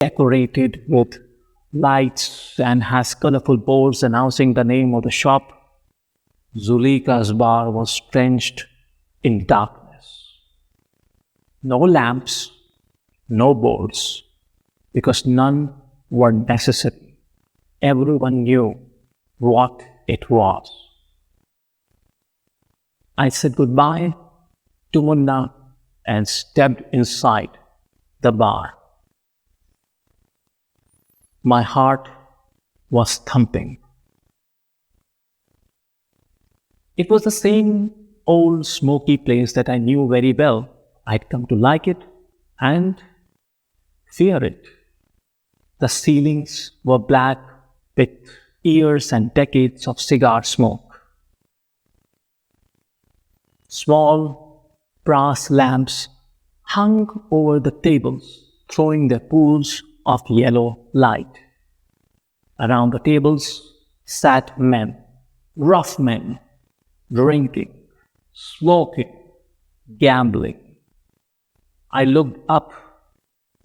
decorated with lights and has colorful boards announcing the name of the shop. Zuleeka's bar was drenched in darkness. No lamps, no boards, because none were necessary. Everyone knew what it was. I said goodbye to Munna and stepped inside the bar. My heart was thumping. It was the same old smoky place that I knew very well. I'd come to like it and fear it. The ceilings were black with years and decades of cigar smoke. Small brass lamps hung over the tables, throwing their pools of yellow light. Around the tables sat men, rough men, drinking, smoking, gambling. I looked up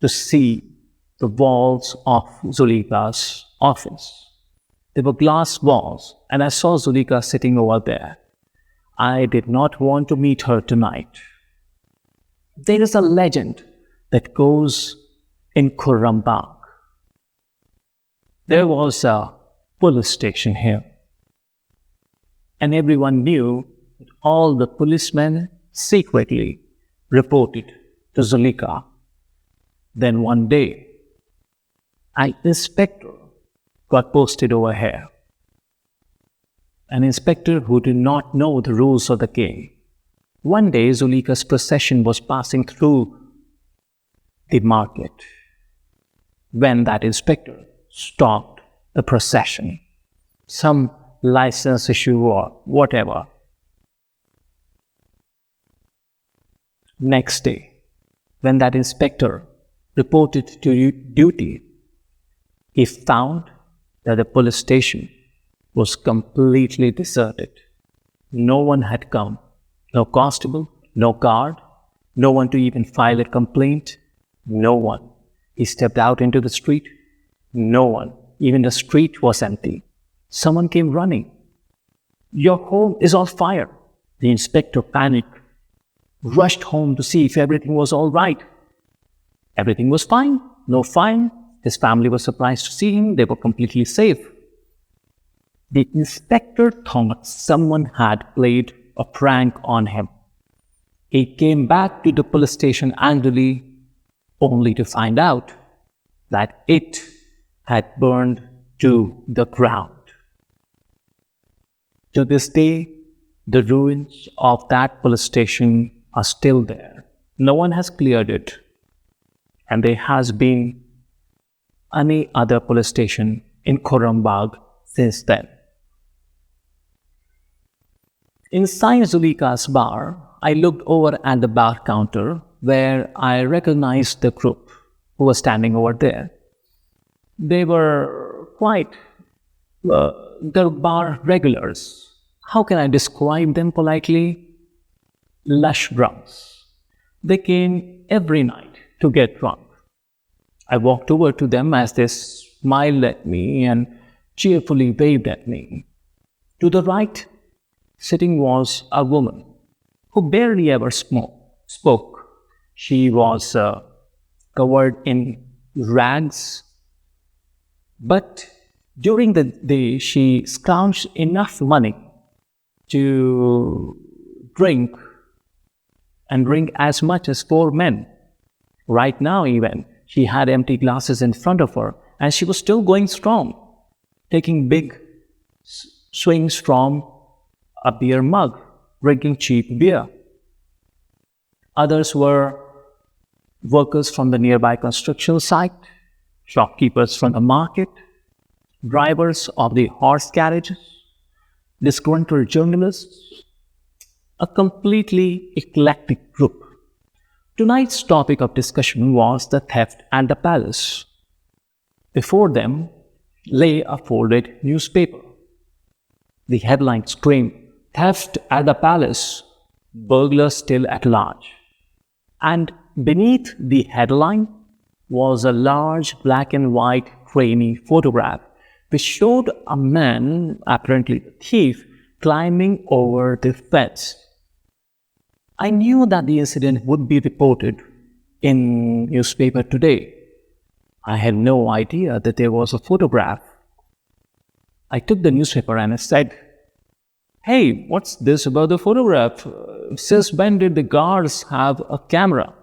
to see the walls of Zuleeka's office. There were glass walls, and I saw Zuleeka sitting over there. I did not want to meet her tonight. There is a legend that goes in Khurrambagh. There was a police station here, and everyone knew that all the policemen secretly reported to Zuleeka. Then one day, an inspector got posted over here. An inspector who did not know the rules of the game. One day, Zuleeka's procession was passing through the market when that inspector stopped the procession. Some license issue or whatever. Next day, when that inspector reported to duty, he found that the police station was completely deserted. No one had come. No constable, no guard, no one to even file a complaint. No one. He stepped out into the street. No one. Even the street was empty. Someone came running. "Your home is on fire." The inspector panicked, rushed home to see if everything was all right. Everything was fine. No fire. His family was surprised to see him. They were completely safe. The inspector thought someone had played a prank on him. He came back to the police station angrily, only to find out that it had burned to the ground. To this day, the ruins of that police station are still there. No one has cleared it, and there has been any other police station in Khurrambagh since then. Inside Zuleeka's bar, I looked over at the bar counter where I recognized the group who was standing over there. They were quite the bar regulars. How can I describe them politely? Lush drunks. They came every night to get drunk. I walked over to them as they smiled at me and cheerfully waved at me. To the right, sitting was a woman who barely ever spoke. She was covered in rags, but during the day she scrounged enough money to drink and drink as much as 4 men. Right now even, she had empty glasses in front of her and she was still going strong, taking big swings from a beer mug, drinking cheap beer. Others were workers from the nearby construction site, shopkeepers from the market, drivers of the horse carriages, disgruntled journalists, a completely eclectic group. Tonight's topic of discussion was the theft at the palace. Before them lay a folded newspaper. The headline screamed, "Theft at the palace, burglar still at large." And beneath the headline was a large black and white grainy photograph which showed a man, apparently a thief, climbing over the fence. I knew that the incident would be reported in newspaper today. I had no idea that there was a photograph. I took the newspaper and I said, "Hey, what's this about the photograph? Since when did the guards have a camera?"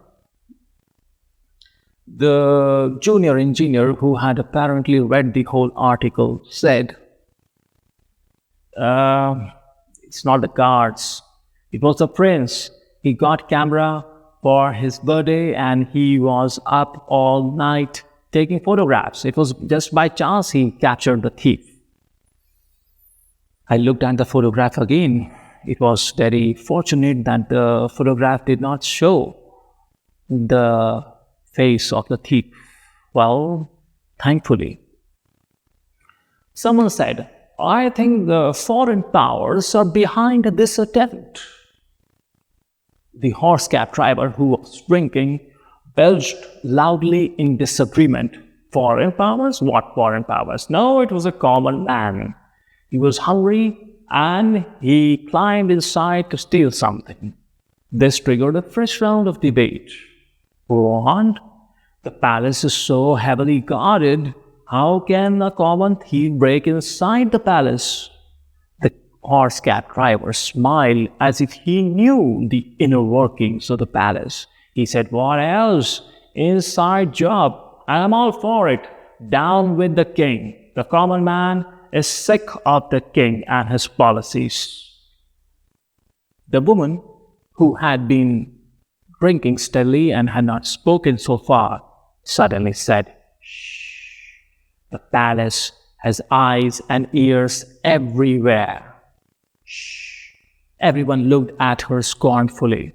The junior engineer, who had apparently read the whole article, said, "It's not the guards. It was the prince. He got camera for his birthday and he was up all night taking photographs. It was just by chance he captured the thief." I looked at the photograph again. It was very fortunate that the photograph did not show the face of the thief. Well, thankfully. Someone said, "I think the foreign powers are behind this attempt." The horse cab driver, who was drinking, belched loudly in disagreement. "Foreign powers? What foreign powers? No, it was a common man. He was hungry and he climbed inside to steal something." This triggered a fresh round of debate. "What? The palace is so heavily guarded. How can a common thief break inside the palace?" The horse cab driver smiled as if he knew the inner workings of the palace. He said, "What else? Inside job. I'm all for it. Down with the king. The common man is sick of the king and his policies." The woman, who had been drinking steadily and had not spoken so far, suddenly said, "Shh. The palace has eyes and ears everywhere." Shh. Everyone looked at her scornfully.